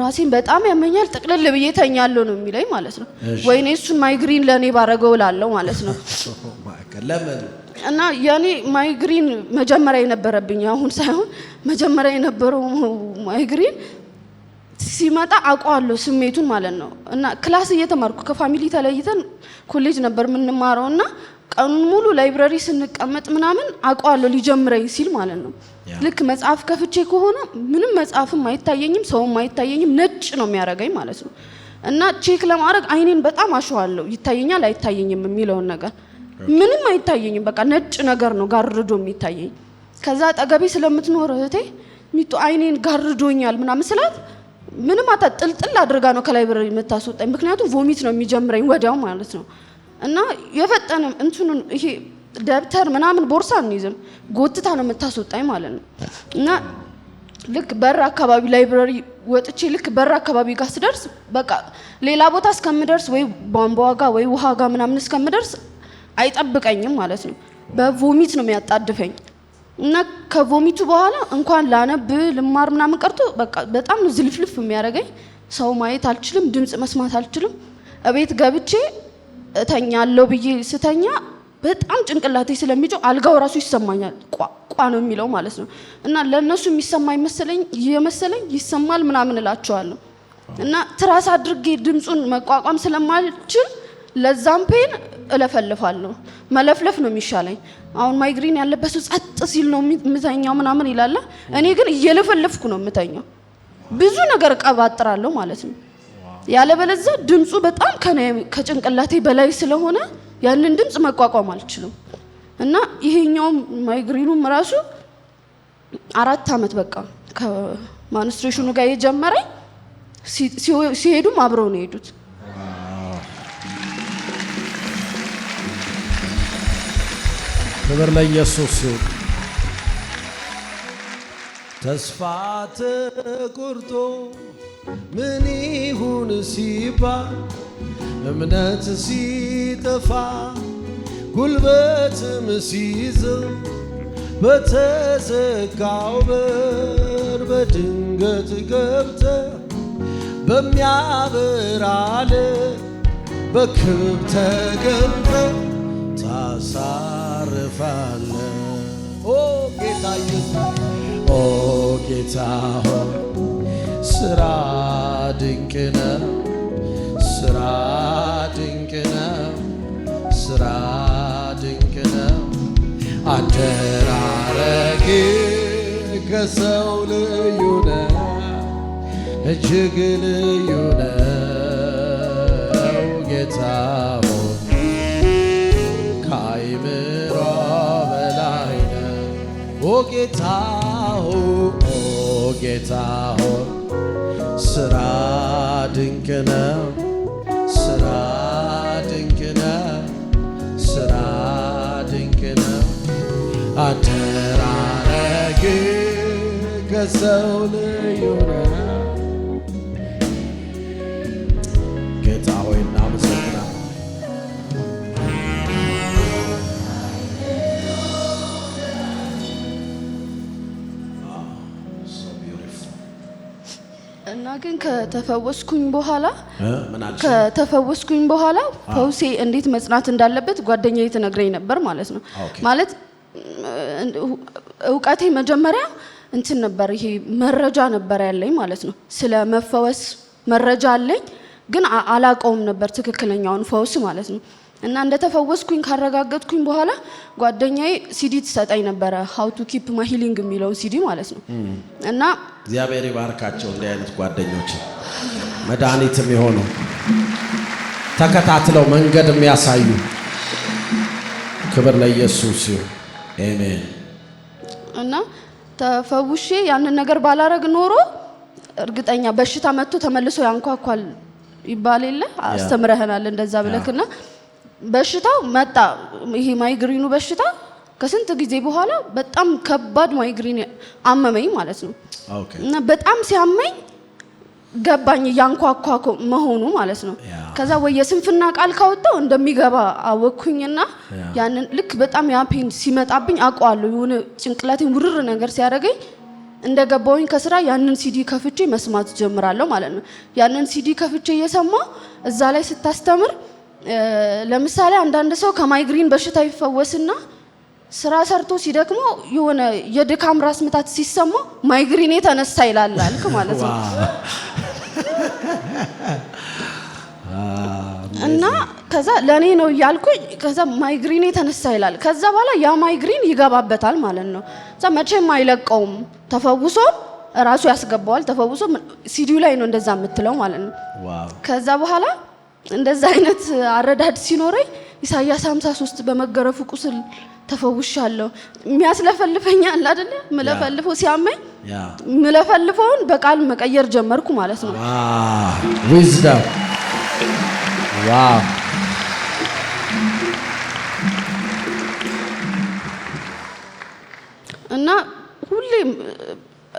S1: ራሴን በጣም ያመኛል ጥቅልል ብዬ ተኛለሁ ነው የሚለኝ ማለት ነው። ወይኔ እሱን ማይግሪን ለኔ ባረገው ላለው ማለት ነው።
S3: ለምን
S1: እና ያኔ ማይግሪን መጀመሪያ የነበረብኝ አሁን ሳይሆን መጀመሪያ የነበረው ማይግሪን ሲመጣ አውቀዋለሁ ስሜቱን ማለት ነው። እና ክላስ እየተማርኩ ከፋሚሊ ተለይተን ኮሌጅ ነበር የምንማረውና ቀኑን ሙሉ ላይብራሪ ስንቀመጥ ምናምን አውቀዋለሁ ሊጀምረኝ ሲል ማለት ነው። ልክ መጽሐፍ ከፍቼ ከሆነ ምንም መጽሐፍም አይታየኝም ሰውም አይታየኝም ነጭ ነው የሚያደርገኝ ማለት ነው። እና ቼክ ለማድረግ አይኔን በጣም አሸዋለሁ ይታየኛል አይታየኝም የሚለውን ነገር ምንም አይታየኝም በቃ ነጭ ነገር ነው ጋርዶ የሚታየኝ። ከዛ አጠገቤ ስለምትኖር እህቴ ሚጡ አይኔን ጋርዶኛል ምናምን ስላት ምንም አታጥልጥል አድርጋ ነው ከላይብራሪ የምታስወጣኝ ምክንያቱም ቮሚት ነው የሚጀምረኝ ወዲያው ማለት ነው። እና የፈጠነ እንትኑን ይሄ ደብተር ምናምን ቦርሳ እንይዝም ጎትታ ነው የምታስወጣኝ ማለት ነው። እና ልክ በር አካባቢ ላይብራሪ ወጥቼ ልክ በር አካባቢ ጋር ስደርስ በቃ ሌላ ቦታ እስከምደርስ ወይ ቧንቧ ጋር ወይ ውሃ ጋር ምናምን እስከምደርስ አይጠብቀኝም ማለት ነው። በቮሚት ነው የሚያጣድፈኝ። እና ከቮሚቱ በኋላ እንኳን ላነብ ልማር ምናምን ቀርቶ በቃ በጣም ነው ዝልፍልፍ የሚያደርገኝ። ሰው ማየት አልችልም ድምጽ መስማት አልችልም። እቤት ገብቼ እተኛለሁ ብዬ ስተኛ በጣም ጭንቅላቴ ስለሚጮህ አልጋው ራሱ ይሰማኛል ቋቋ ነው የሚለው ማለት ነው። እና ለነሱ የሚሰማኝ መሰለኝ ይሰማል ምናምን እላቸዋለሁ። እና ትራስ አድርጌ ድምጹን መቋቋም ስለማልችል ለዛም ፔን እለፈልፋለሁ መለፍለፍ ነው የሚሻለኝ። አሁን ማይግሪን ያለበት ጸጥ ሲል ነው የምተኛው ምናምን ይላል። እኔ ግን እየለፈለፍኩ ነው የምተኛው ብዙ ነገር ቀባጥራለሁ ማለት ነው። ያለበለዚያ ድምጹ በጣም ከጭንቅላቴ በላይ ስለሆነ ያንን ድምጽ መቋቋም አልችልም። እና ይሄኛው ማይግሪኑም ራሱ 4 አመት በቃ ከማንስትሬሽኑ ጋር የጀመረኝ ሲሄዱም አብረው ነው የሄዱት።
S3: ክብር ለኢየሱስ ይሁን። ተስፋ ተቆርጦ ምን ይሁን ሲባል እምነት ሲጠፋ ጉልበትም ሲዝም በተዘጋው በር በድንገት ገብተ በሚያበራለ በክብ ተገልጠ ታሳርፋለ። ኦ ጌታ ኢየሱስ ኦ ጌታ ሆይ ስራ ድንቅ ነው፣ ስራ ድንቅ ነው፣ ስራ ድንቅ ነው። አደራረግ ከሰው ልዩ ነው፣ እጅግ ልዩ ነው ጌታ ሆይ ከአእምሮ በላይ ነው። ኦ ጌታ ሆይ ኦ ጌታ ሆይ ስራ ድንቅ ነው፣ ስራ ድንቅ ነው፣ ስራ ድንቅ ነው። አደራረግ ከሰው ልዩ ነህ ጌታ ሆይ እናመሰግናለን።
S1: እና ግን ከተፈወስኩኝ በኋላ ፈውሴ እንዴት መጽናት እንዳለበት ጓደኛዬ ትነግረኝ ነበር ማለት ነው። ማለት እውቀቴ መጀመሪያ እንትን ነበር፣ ይሄ መረጃ ነበር ያለኝ ማለት ነው። ስለ መፈወስ መረጃ አለኝ፣ ግን አላቀውም ነበር ትክክለኛውን ፈውስ ማለት ነው። እና እንደተፈወስኩኝ ካረጋገጥኩኝ በኋላ ጓደኛዬ ሲዲ ትሰጠኝ ነበረ፣ ሃው ቱ ኪፕ ማይ ሂሊንግ የሚለውን ሲዲ ማለት ነው። እና
S3: እግዚአብሔር ይባርካቸው እንዲህ አይነት ጓደኞች፣ መድኃኒትም የሆኑ ተከታትለው መንገድ የሚያሳዩ። ክብር ለኢየሱስ ይሁን። አሜን።
S1: እና ተፈውሼ ያንን ነገር ባላረግ ኖሮ እርግጠኛ በሽታ መጥቶ ተመልሶ ያንኳኳል ይባል የለ አስተምረህናል እንደዛ ብለክና በሽታው መጣ። ይሄ ማይግሪኑ በሽታ ከስንት ጊዜ በኋላ በጣም ከባድ ማይግሪን አመመኝ ማለት ነው። እና በጣም ሲያመኝ ገባኝ ያንኳኳ መሆኑ ማለት ነው። ከዛ ወይ የስንፍና ቃል ካወጣው እንደሚገባ አወኩኝና ያንን ልክ በጣም ያ ፔን ሲመጣብኝ አውቀዋለሁ። የሆነ ጭንቅላቴን ውርር ነገር ሲያደርገኝ እንደገባውኝ ከስራ ያንን ሲዲ ከፍቼ መስማት ጀምራለሁ ማለት ነው። ያንን ሲዲ ከፍቼ እየሰማ እዛ ላይ ስታስተምር ለምሳሌ አንዳንድ ሰው ከማይግሪን በሽታ ይፈወስና ስራ ሰርቶ ሲደክሞ የሆነ የድካም ራስ ምታት ሲሰማ ማይግሪን የተነሳ ይላል አልክ ማለት ነው። እና ከዛ ለኔ ነው ያልኩኝ። ከዛ ማይግሪን የተነሳ ይላል። ከዛ በኋላ ያ ማይግሪን ይገባበታል ማለት ነው። ከዛ መቼም አይለቀውም። ተፈውሶ ራሱ ያስገባዋል። ተፈውሶ ሲዲው ላይ ነው እንደዛ የምትለው ማለት ነው። ከዛ በኋላ እንደዛ አይነት አረዳድ ሲኖረኝ ኢሳይያስ 53 በመገረፉ ቁስል ተፈውሻለሁ የሚያስለፈልፈኝ አለ አይደለ? መለፈልፈው ሲያመኝ መለፈልፈውን በቃል መቀየር ጀመርኩ ማለት ነው።
S3: ዊዝደም ዋው!
S1: እና ሁሌ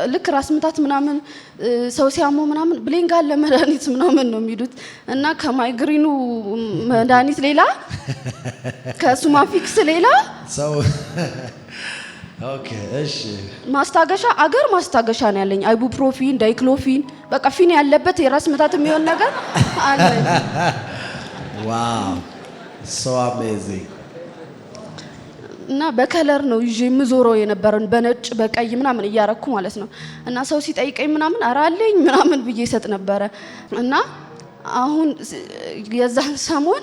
S1: ልክ ራስ ምታት ምናምን ሰው ሲያመው ምናምን ብሌን ጋር ለመድኃኒት ምናምን ነው የሚሉት። እና ከማይግሪኑ መድኃኒት ሌላ ከሱማፊክስ ሌላ
S3: ሰው ኦኬ፣ እሺ፣
S1: ማስታገሻ ነው ያለኝ። አይቡፕሮፊን፣ ዳይክሎፊን፣ በቃ ፊን ያለበት የራስ ምታት የሚሆን ነገር አለ።
S3: ዋው ሶ አሜዚንግ።
S1: እና በከለር ነው ይዤ የምዞረው የነበረን በነጭ በቀይ ምናምን እያረኩ ማለት ነው። እና ሰው ሲጠይቀኝ ምናምን አራለኝ ምናምን ብዬ ሰጥ ነበረ። እና አሁን የዛን ሰሞን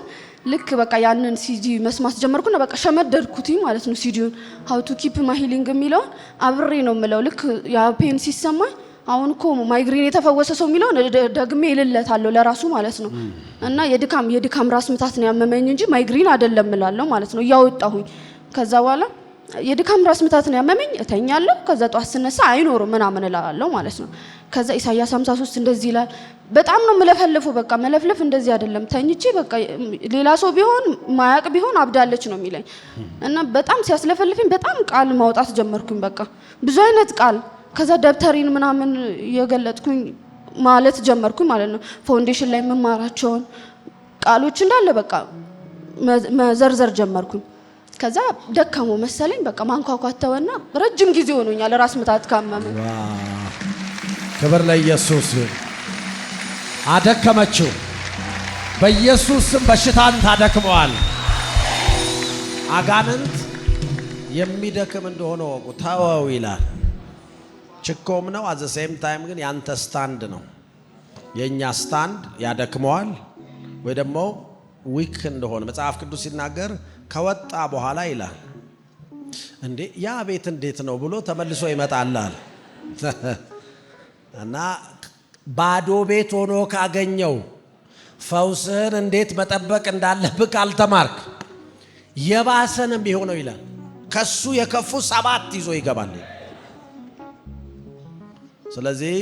S1: ልክ በቃ ያንን ሲዲ መስማት ጀመርኩና በቃ ሸመደድኩት ማለት ነው። ሲዲውን ሃው ቱ ኪፕ ማይ ሂሊንግ የሚለውን አብሬ ነው የምለው። ልክ ያ ፔን ሲሰማኝ አሁን እኮ ማይግሪን የተፈወሰ ሰው የሚለውን ደግሜ ይልለታለሁ ለራሱ ማለት ነው። እና የድካም ራስ ምታት ነው ያመመኝ እንጂ ማይግሪን አይደለም እላለሁ ማለት ነው እያወጣሁኝ። ከዛ በኋላ የድካም ራስ ምታት ነው ያመመኝ እተኛለሁ። ከዛ ጧት ስነሳ አይኖርም ምናምን እላለሁ ማለት ነው። ከዛ ኢሳይያስ 53 እንደዚህ ይላል። በጣም ነው መለፈልፈው። በቃ መለፍለፍ እንደዚህ አይደለም። ተኝቼ በቃ ሌላ ሰው ቢሆን ማያቅ ቢሆን አብዳለች ነው የሚለኝ። እና በጣም ሲያስለፈልፈኝ በጣም ቃል ማውጣት ጀመርኩኝ። በቃ ብዙ አይነት ቃል። ከዛ ደብተሪን ምናምን የገለጥኩኝ ማለት ጀመርኩኝ ማለት ነው። ፋውንዴሽን ላይ መማራቸውን ቃሎች እንዳለ በቃ መዘርዘር ጀመርኩኝ። ከዛ ደከሞ መሰለኝ በቃ ማንኳኳት ተወና ረጅም ጊዜ ሆኖኛል ራስ ምታት ካመመኝ።
S3: ክብር ለኢየሱስ። አደከመችው። በኢየሱስም በሽታን ታደክመዋል። አጋንንት የሚደክም እንደሆነ ወቁ። ተወው ይላል። ችኮም ነው። አዘ ሴም ታይም ግን ያንተ ስታንድ ነው። የኛ ስታንድ ያደክመዋል ወይ ደግሞ ዊክ እንደሆነ መጽሐፍ ቅዱስ ሲናገር ከወጣ በኋላ ይላል እንዴ ያ ቤት እንዴት ነው ብሎ ተመልሶ ይመጣላል። እና ባዶ ቤት ሆኖ ካገኘው ፈውስህን እንዴት መጠበቅ እንዳለብህ ካልተማርክ የባሰንም ቢሆነው ይላል ከሱ የከፉ 7 ይዞ ይገባል። ስለዚህ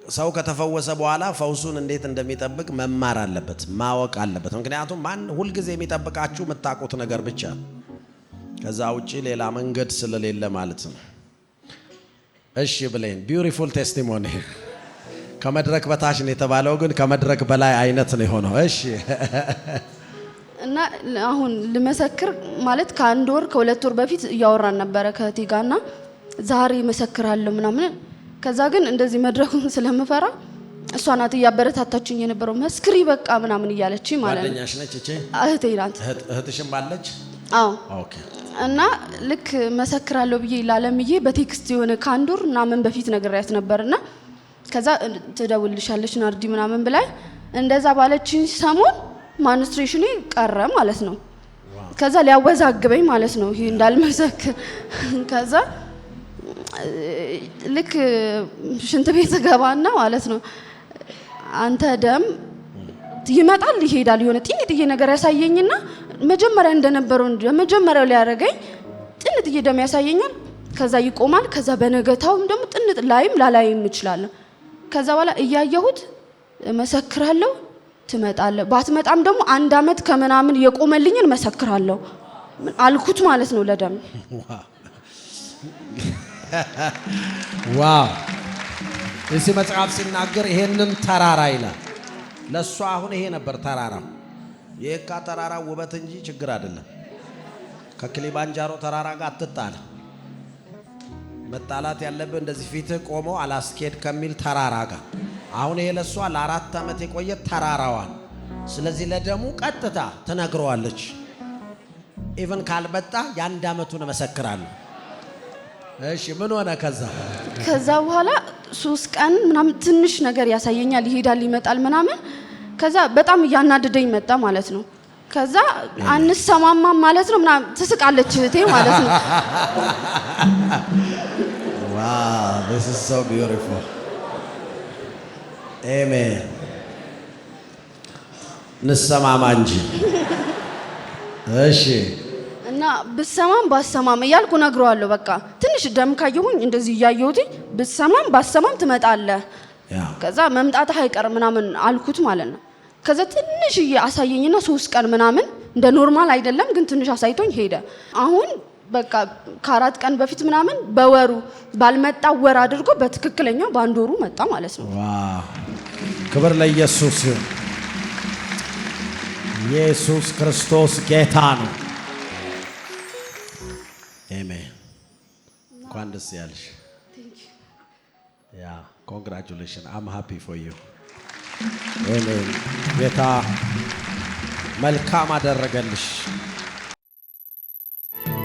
S3: ሰው ከተፈወሰ በኋላ ፈውሱን እንዴት እንደሚጠብቅ መማር አለበት፣ ማወቅ አለበት። ምክንያቱም ማን ሁልጊዜ የሚጠብቃችሁ የምታውቁት ነገር ብቻ ከዛ ውጪ ሌላ መንገድ ስለሌለ ማለት ነው። እሺ ብሌን ቢዩቲፉል ቴስቲሞኒ። ከመድረክ በታች ነው የተባለው ግን ከመድረክ በላይ አይነት ነው የሆነው። እሺ
S1: እና አሁን ልመሰክር ማለት ከአንድ ወር ከሁለት ወር በፊት እያወራን ነበረ ከእቴ ጋርና ዛሬ መሰክራለሁ ምናምን። ከዛ ግን እንደዚህ መድረኩን ስለምፈራ እሷ ናት እያበረታታችኝ የነበረው መስክሪ በቃ ምናምን እያለችኝ ማለት ነው።
S3: ጓደኛሽ ነች እቺ?
S1: እህቴ ናት።
S3: እህትሽም አለች?
S1: አዎ።
S3: ኦኬ።
S1: እና ልክ መሰክራለሁ ብዬ ላለምዬ በቴክስት የሆነ ከአንድ ወር ምናምን በፊት ነግሬያት ነበርና ከዛ ትደውልልሻለች ናርዲ ምናምን ብላኝ እንደዛ ባለችኝ ሰሞን ማንስትሬሽኔ ቀረ ማለት ነው። ከዛ ሊያወዛግበኝ ማለት ነው ይሄ እንዳልመሰክር። ከዛ ልክ ሽንት ቤት ገባና ማለት ነው አንተ ደም ይመጣል ይሄዳል የሆነ ጥንጥዬ ነገር ያሳየኝና መጀመሪያ እንደነበረው መጀመሪያው ሊያረጋኝ ጥንጥዬ ደም ያሳየኛል። ከዛ ይቆማል። ከዛ በነገታውም ደግሞ ጥንጥ ላይም ላላይም ይችላል። ከዛ በኋላ እያየሁት መሰክራለሁ ትመጣለህ ባትመጣም ደግሞ አንድ አመት ከምናምን የቆመልኝን መሰክራለሁ አልኩት ማለት ነው ለደም።
S3: ዋው! እዚህ መጽሐፍ ሲናገር ይሄንን ተራራ ይላል። ለሷ አሁን ይሄ ነበር ተራራው። የካ ተራራ ውበት እንጂ ችግር አይደለም። ከክሊማንጃሮ ተራራ ጋር አትጣላ። መጣላት ያለብህ እንደዚህ ፊት ቆሞ አላስኬድ ከሚል ተራራ ጋር። አሁን ይሄ ለሷ ለ4 አመት የቆየ ተራራዋን። ስለዚህ ለደሙ ቀጥታ ትነግረዋለች። ኢቭን ካልመጣ የ1 አመቱን መሰክራለሁ። እሺ ምን ሆነ? ከዛ በኋላ 3 ቀን ምናምን ትንሽ ነገር ያሳየኛል፣ ይሄዳል፣ ይመጣል ምናምን። ከዛ በጣም እያናደደኝ መጣ ማለት ነው። ከዛ አንሰማማም ማለት ነው ምናምን ትስቃለች እህቴ ማለት ነው። Wow, this is so beautiful. Amen. ንሰማማ እንጂ እሺ።
S1: እና ብሰማም ባሰማም እያልኩ ነግረዋለሁ። በቃ ትንሽ ደም ካየሁኝ እንደዚህ እያየሁት ብሰማም ባሰማም ትመጣለህ፣ ከዛ መምጣትህ አይቀርም ምናምን አልኩት ማለት ነው። ከዛ ትንሽ አሳየኝና 3 ቀን ምናምን እንደ ኖርማል አይደለም ግን ትንሽ አሳይቶኝ ሄደ። አሁን በቃ ከ4 ቀን በፊት ምናምን በወሩ ባልመጣ ወር አድርጎ በትክክለኛው በአንድ ወሩ መጣ ማለት ነው።
S3: ዋው! ክብር ለኢየሱስ ይሁን። ኢየሱስ ክርስቶስ ጌታ ነው። አሜን። እንኳን ደስ ያለሽ። ያ ኮንግራቹሌሽን አም ሃፒ ፎር ዩ። አሜን። ጌታ መልካም አደረገልሽ።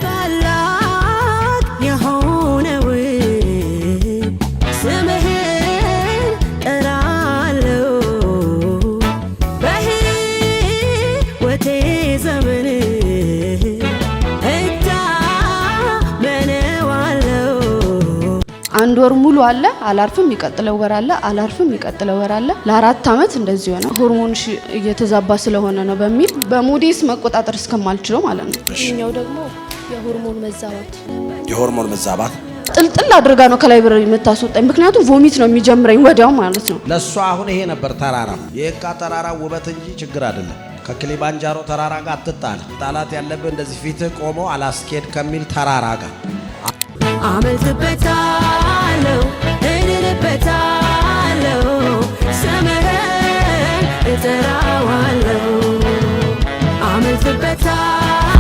S4: ታላቅ የሆነው ስምህን እጠራለሁ በሕይወቴ ዘመን እታመነዋለሁ።
S1: አንድ ወር ሙሉ አለ አላርፍም፣ ይቀጥለው ወር አለ አላርፍም፣ ይቀጥለው ወር አለ። ለ4 አመት እንደዚህ ሆነ። ሆርሞንሽ እየተዛባ ስለሆነ ነው በሚል በሙዲስ መቆጣጠር እስከማልችለው ማለት ነው።
S5: ይሄኛው ደግሞ
S3: የሆርሞን መዛባት
S1: ጥልጥል አድርጋ ነው ከላይ ብር የምታስወጣኝ። ምክንያቱም ቮሚት ነው የሚጀምረኝ ወዲያው ማለት ነው።
S3: ለሷ አሁን ይሄ ነበር ተራራው። የካ ተራራ ውበት እንጂ ችግር አይደለም። ከክሊማንጃሮ ተራራ ጋር አትጣላ። ጣላት ያለብህ እንደዚህ ፊት ቆሞ አላስኬድ ከሚል ተራራ ጋር።
S4: አመልክበታለሁ፣ እድንበታለሁ፣ ስምህን እጠራዋለሁ። አመልክበታለሁ